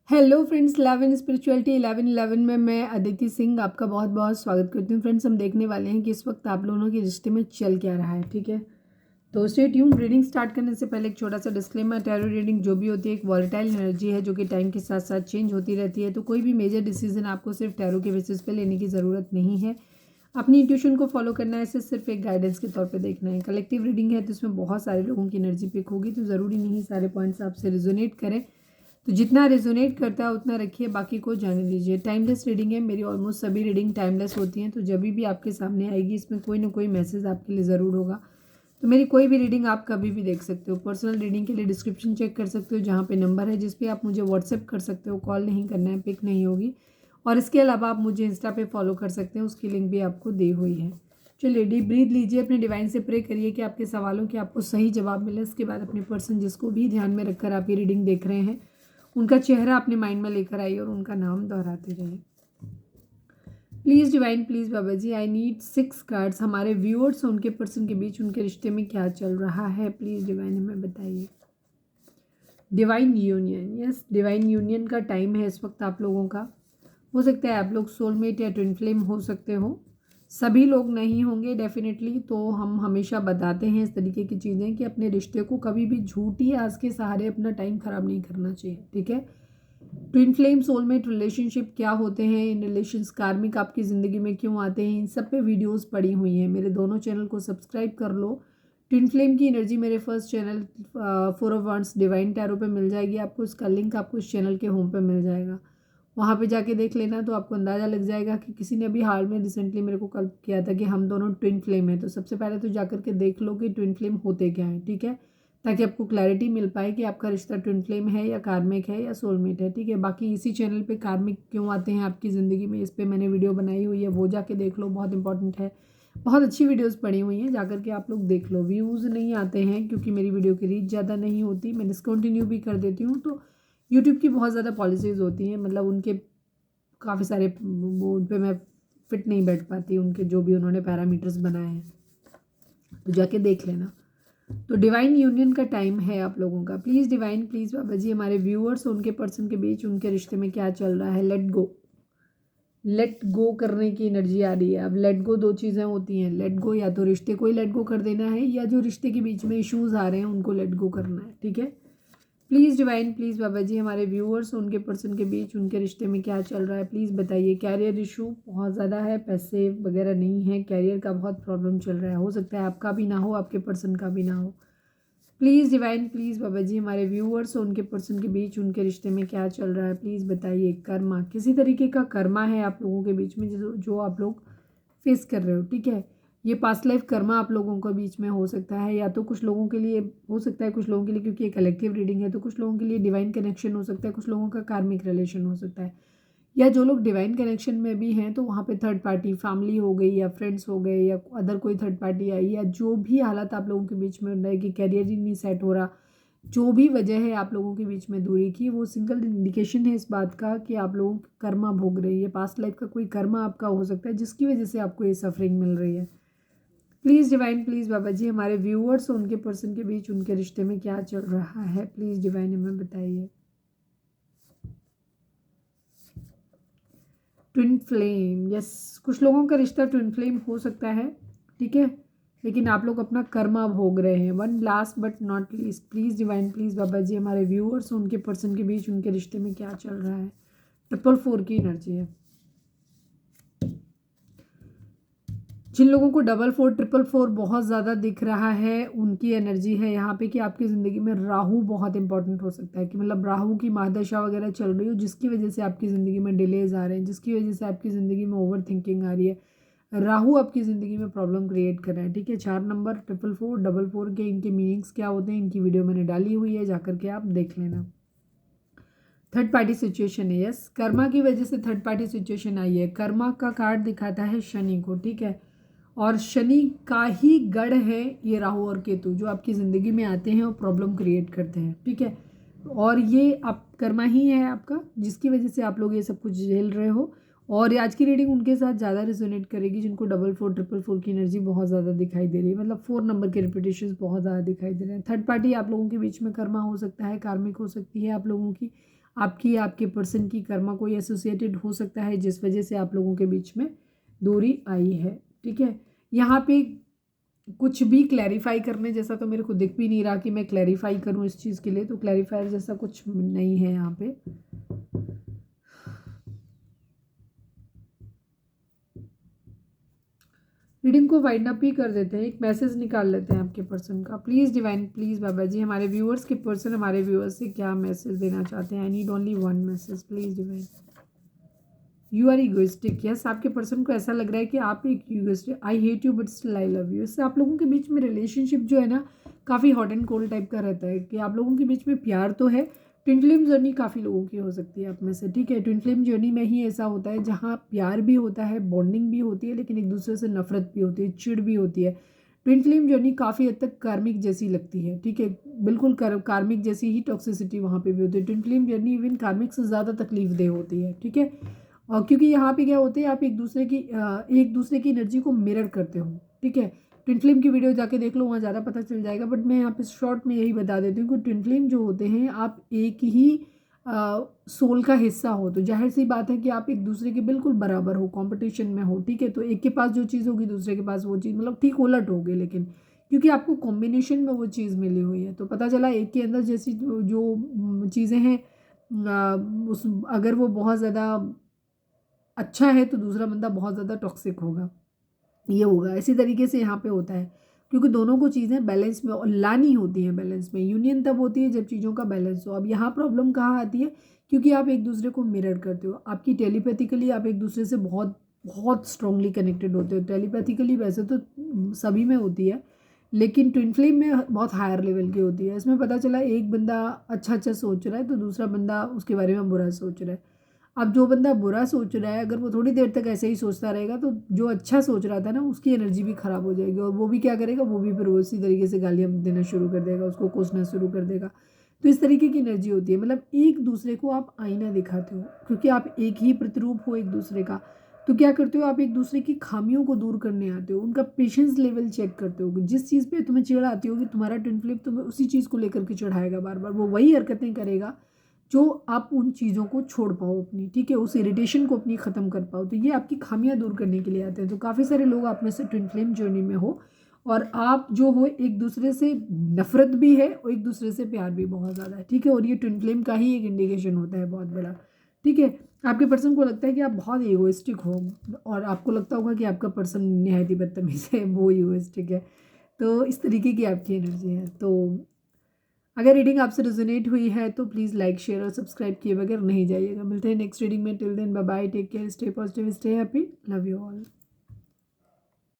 Hello friends, love and spirituality 1111 में मैं अदिति सिंह आपका बहुत बहुत स्वागत करती हूँ। फ्रेंड्स, हम देखने वाले हैं कि इस वक्त आप लोगों के रिश्ते में चल क्या रहा है। ठीक है, तो स्टे ट्यून। रीडिंग स्टार्ट करने से पहले एक छोटा सा डिस्क्लेमर। टैरो रीडिंग जो भी होती है एक वॉलेटाइल एनर्जी है जो कि टाइम के साथ साथ चेंज होती रहती है, तो कोई भी मेजर डिसीजन आपको सिर्फ टैरो के बेसिस पे लेने की ज़रूरत नहीं है। अपनी इंट्यूशन को फॉलो करना है, इसे सिर्फ एक गाइडेंस के तौर पे देखना है। कलेक्टिव रीडिंग है तो इसमें बहुत सारे लोगों की एनर्जी पिक होगी, तो ज़रूरी नहीं सारे पॉइंट्स आपसे रिजोनेट करें। तो जितना रेजोनेट करता है उतना रखिए, बाकी को जाने दीजिए। टाइमलेस रीडिंग है, मेरी ऑलमोस्ट सभी रीडिंग टाइमलेस होती हैं, तो जब भी आपके सामने आएगी इसमें कोई ना कोई मैसेज आपके लिए ज़रूर होगा। तो मेरी कोई भी रीडिंग आप कभी भी देख सकते हो। पर्सनल रीडिंग के लिए डिस्क्रिप्शन चेक कर सकते हो, जहाँ पे नंबर है जिस पे आप मुझे व्हाट्सएप कर सकते हो। कॉल नहीं करना है, पिक नहीं होगी। और इसके अलावा आप मुझे इंस्टा पे फॉलो कर सकते हैं, उसकी लिंक भी आपको दी हुई है। चलिए, डीप ब्रीथ लीजिए, अपने डिवाइन से प्रे करिए कि आपके सवालों के आपको सही जवाब मिले। इसके बाद अपने पर्सन जिसको भी ध्यान में रखकर आप ये रीडिंग देख रहे हैं उनका चेहरा अपने माइंड में लेकर आइए और उनका नाम दोहराते रहिए। Please divine, please Baba ji, I need 6 cards. हमारे व्यूअर्स और उनके पर्सन के बीच उनके रिश्ते में क्या चल रहा है, प्लीज़ डिवाइन हमें बताइए। Divine union, yes, divine union का टाइम है इस वक्त आप लोगों का। हो सकता है आप लोग सोलमेट या ट्विन फ्लेम हो सकते हो। सभी लोग नहीं होंगे डेफिनेटली। तो हम हमेशा बताते हैं इस तरीके की चीज़ें कि अपने रिश्ते को कभी भी झूठी आस के सहारे अपना टाइम ख़राब नहीं करना चाहिए। ठीक है, ट्विन फ्लेम, सोलमेट, रिलेशनशिप क्या होते हैं, इन रिलेशंस कार्मिक आपकी ज़िंदगी में क्यों आते हैं, इन सब पे वीडियोस पड़ी हुई हैं। मेरे दोनों चैनल को सब्सक्राइब कर लो। ट्विन फ्लेम की एनर्जी मेरे first channel 4 of wands divine tarot पे मिल जाएगी आपको। इसका लिंक आपको इस चैनल के होम पे मिल जाएगा, वहाँ पे जाके देख लेना, तो आपको अंदाज़ा लग जाएगा कि किसी ने अभी हाल में रिसेंटली मेरे को कल किया था कि हम दोनों ट्विन फ्लेम हैं। तो सबसे पहले तो जाकर के देख लो कि ट्विन फ्लेम होते क्या हैं। ठीक है, ताकि आपको क्लैरिटी मिल पाए कि आपका रिश्ता ट्विन फ्लेम है या कार्मिक है या सोलमेट है। ठीक है, बाकी इसी चैनल पे कार्मिक क्यों आते हैं आपकी ज़िंदगी में, इस पर मैंने वीडियो बनाई हुई है, वो जाके देख लो, बहुत इंपॉर्टेंट है। बहुत अच्छी वीडियोस पड़ी हुई हैं, जाकर के आप लोग देख लो। व्यूज़ नहीं आते हैं क्योंकि मेरी वीडियो की रीच ज़्यादा नहीं होती, मैं डिसकंटिन्यू भी कर देती हूँ। तो यूट्यूब की बहुत ज़्यादा पॉलिसीज़ होती हैं, मतलब उनके काफ़ी सारे वो उन पे मैं फिट नहीं बैठ पाती, उनके जो भी उन्होंने पैरामीटर्स बनाए हैं, तो जाके देख लेना। तो डिवाइन यूनियन का टाइम है आप लोगों का। Please divine, please Baba ji, हमारे व्यूअर्स और उनके पर्सन के बीच उनके रिश्ते में क्या चल रहा है। लेट गो, लेट गो करने की एनर्जी आ रही है। अब लेट गो दो चीज़ें होती हैं। लेट गो या तो रिश्ते को ही लेट गो कर देना है, या जो रिश्ते के बीच में इश्यूज आ रहे हैं उनको लेट गो करना है। ठीक है, please divine, please Baba ji, हमारे व्यूअर्स उनके पर्सन के बीच उनके रिश्ते में क्या चल रहा है, प्लीज़ बताइए। कैरियर इशू बहुत ज़्यादा है, पैसे वगैरह नहीं है, कैरियर का बहुत प्रॉब्लम चल रहा है। हो सकता है आपका भी ना हो, आपके पर्सन का भी ना हो। Please divine, please Baba ji, हमारे व्यूअर्स और उनके पर्सन के बीच उनके रिश्ते में क्या चल रहा है, प्लीज़ बताइए। कर्मा, किसी तरीके का कर्मा है आप लोगों के बीच में जो आप लोग फेस कर रहे हो। ठीक है, ये पास्ट लाइफ कर्मा आप लोगों के बीच में हो सकता है, या तो कुछ लोगों के लिए हो सकता है, कुछ लोगों के लिए, क्योंकि ये कलेक्टिव रीडिंग है तो कुछ लोगों के लिए डिवाइन कनेक्शन हो सकता है, कुछ लोगों का कार्मिक रिलेशन हो सकता है। या जो लोग डिवाइन कनेक्शन में भी हैं तो वहाँ पे थर्ड पार्टी, फैमिली हो गई या फ्रेंड्स हो गए या अदर कोई थर्ड पार्टी आई, या जो भी हालत आप लोगों के बीच में रहा है कि कैरियर ही नहीं सेट हो रहा, जो भी वजह है आप लोगों के बीच में दूरी की, वो सिंगल इंडिकेशन है इस बात का कि आप लोग कर्मा भोग रही है। पास्ट लाइफ का कोई कर्मा आपका हो सकता है जिसकी वजह से आपको ये सफरिंग मिल रही है। Please divine, please Baba ji, हमारे व्यूअर्स और उनके पर्सन के बीच उनके रिश्ते में क्या चल रहा है, प्लीज़ डिवाइन हमें बताइए। ट्विन फ्लेम, यस, कुछ लोगों का रिश्ता ट्विन फ्लेम हो सकता है। ठीक है, लेकिन आप लोग अपना कर्मा भोग रहे हैं। One last but not least, please divine, please Baba ji, हमारे व्यूअर्स और उनके पर्सन के बीच उनके रिश्ते में क्या चल रहा है। 444 की एनर्जी है। जिन लोगों को 44 444 बहुत ज़्यादा दिख रहा है, उनकी एनर्जी है यहाँ पे कि आपकी ज़िंदगी में राहु बहुत इंपॉर्टेंट हो सकता है, कि मतलब राहु की महादशा वगैरह चल रही हो, जिसकी वजह से आपकी ज़िंदगी में डिलेज आ रहे हैं, जिसकी वजह से आपकी ज़िंदगी में ओवर थिंकिंग आ रही है। राहु आपकी ज़िंदगी में प्रॉब्लम क्रिएट कर रहे हैं। ठीक है, 4 नंबर 444 44 के इनके मीनिंग्स क्या होते हैं, इनकी वीडियो मैंने डाली हुई है, जाकर के आप देख लेना। थर्ड पार्टी सिचुएशन है, यस, कर्मा की वजह से थर्ड पार्टी सिचुएशन आई है। कर्मा का कार्ड दिखाता है शनि को। ठीक है, और शनि का ही गढ़ है ये राहु और केतु, जो आपकी ज़िंदगी में आते हैं और प्रॉब्लम क्रिएट करते हैं। ठीक है, और ये आप कर्मा ही है आपका, जिसकी वजह से आप लोग ये सब कुछ झेल रहे हो। और आज की रीडिंग उनके साथ ज़्यादा रिजोनेट करेगी जिनको 44 444 की एनर्जी बहुत ज़्यादा दिखाई दे रही है, मतलब 4 नंबर के रिपीटेशंस बहुत ज़्यादा दिखाई दे रहे हैं। थर्ड पार्टी आप लोगों के बीच में कर्मा हो सकता है, कार्मिक हो सकती है आप लोगों की, आपकी आपके पर्सन की कर्मा कोई एसोसिएटेड हो सकता है जिस वजह से आप लोगों के बीच में दूरी आई है। ठीक है, यहाँ पे कुछ भी क्लैरिफाई करने जैसा तो मेरे को दिख भी नहीं रहा कि मैं क्लैरिफाई करूँ इस चीज़ के लिए, तो क्लैरिफायर जैसा कुछ नहीं है यहाँ पे। रीडिंग को वाइंड अप ही कर देते हैं, एक मैसेज निकाल लेते हैं आपके पर्सन का। Please divine, please Baba ji, हमारे व्यूअर्स के पर्सन हमारे व्यूअर्स से क्या मैसेज देना चाहते हैं। I need only one message, please divine. You are egoistic, yes, आपके पर्सन को ऐसा लग रहा है कि आप एक egoistic, I hate you but still I love you. इससे आप लोगों के बीच में रिलेशनशिप जो है ना काफ़ी हॉट एंड कोल्ड टाइप का रहता है कि आप लोगों के बीच में प्यार तो है। ट्विन फ्लेम जर्नी काफ़ी लोगों की हो सकती है आप में से, ठीक है। ट्विन फ्लेम जर्नी में ही ऐसा होता है जहाँ प्यार भी होता है, बॉन्डिंग भी होती है, लेकिन एक दूसरे से नफरत भी होती है, चिढ़ भी होती है। ट्विन फ्लेम जर्नी काफ़ी हद तक कार्मिक जैसी लगती है, ठीक है, बिल्कुल कार्मिक जैसी ही टॉक्सिसिटी वहाँ पे भी होती है। ट्विन फ्लेम जर्नी इवन कार्मिक से ज़्यादा तकलीफ दे होती है, ठीक है। और क्योंकि यहाँ पे क्या होते हैं, आप एक दूसरे की एनर्जी को मिरर करते हो, ठीक है। ट्विन फ्लेम की वीडियो जाके देख लो, वहाँ ज़्यादा पता चल जाएगा, बट मैं यहाँ पे शॉर्ट में यही बता देती हूँ कि ट्विन फ्लेम जो होते हैं आप एक ही सोल का हिस्सा हो, तो जाहिर सी बात है कि आप एक दूसरे के बिल्कुल बराबर हो, कंपटीशन में हो, ठीक है। तो एक के पास जो चीज़ होगी दूसरे के पास वो चीज़, मतलब ठीक उलट होगी, लेकिन क्योंकि आपको कॉम्बिनेशन में वो चीज़ मिली हुई है, तो पता चला एक के अंदर जैसी जो चीज़ें हैं उस अगर वो बहुत ज़्यादा अच्छा है तो दूसरा बंदा बहुत ज़्यादा टॉक्सिक होगा, ये होगा। इसी तरीके से यहाँ पे होता है, क्योंकि दोनों को चीज़ें बैलेंस में और लानी होती हैं बैलेंस में। यूनियन तब होती है जब चीज़ों का बैलेंस हो। अब यहाँ प्रॉब्लम कहाँ आती है, क्योंकि आप एक दूसरे को मिरर करते हो, आपकी टेलीपैथिकली आप एक दूसरे से बहुत बहुत स्ट्रांगली कनेक्टेड होते हो। टेलीपैथिकली वैसे तो सभी में होती है, लेकिन ट्विन फ्लेम में बहुत हायर लेवल की होती है। इसमें पता चला एक बंदा अच्छा अच्छा सोच रहा है तो दूसरा बंदा उसके बारे में बुरा सोच रहा है। अब जो बंदा बुरा सोच रहा है, अगर वो थोड़ी देर तक ऐसे ही सोचता रहेगा तो जो अच्छा सोच रहा था ना उसकी एनर्जी भी ख़राब हो जाएगी, और वो भी क्या करेगा, वो भी फिर उसी तरीके से गालियाँ देना शुरू कर देगा, उसको कोसना शुरू कर देगा। तो इस तरीके की एनर्जी होती है, मतलब एक दूसरे को आप आईना दिखाते हो, क्योंकि आप एक ही प्रतिरूप हो एक दूसरे का। तो क्या करते हो, आप एक दूसरे की खामियों को दूर करने आते हो, उनका पेशेंस लेवल चेक करते हो। जिस चीज़ पे तुम्हें चिढ़ आती होगी, तुम्हारा ट्विन फ्लेम तुम्हें उसी चीज़ को लेकर के चढ़ाएगा, बार बार वो वही हरकतें करेगा जो आप उन चीज़ों को छोड़ पाओ अपनी, ठीक है, उस इरिटेशन को अपनी ख़त्म कर पाओ। तो ये आपकी खामियां दूर करने के लिए आते हैं। तो काफ़ी सारे लोग आप में से ट्विन फ्लेम जर्नी में हो, और आप जो हो एक दूसरे से नफरत भी है और एक दूसरे से प्यार भी बहुत ज़्यादा है, ठीक है। और ये ट्विन फ्लेम का ही एक इंडिकेशन होता है बहुत बड़ा, ठीक है। आपके पर्सन को लगता है कि आप बहुत ईगोइस्टिक हो, और आपको लगता होगा कि आपका पर्सन निहायत ही बदतमीज़ है, वो ईगोइस्टिक है। तो इस तरीके की आपकी एनर्जी है। तो अगर रीडिंग आपसे रेजोनेट हुई है तो प्लीज़ लाइक, शेयर और सब्सक्राइब किए बगैर नहीं जाइएगा। मिलते हैं नेक्स्ट रीडिंग में। Till then bye bye, take care, stay positive, stay happy, love you all.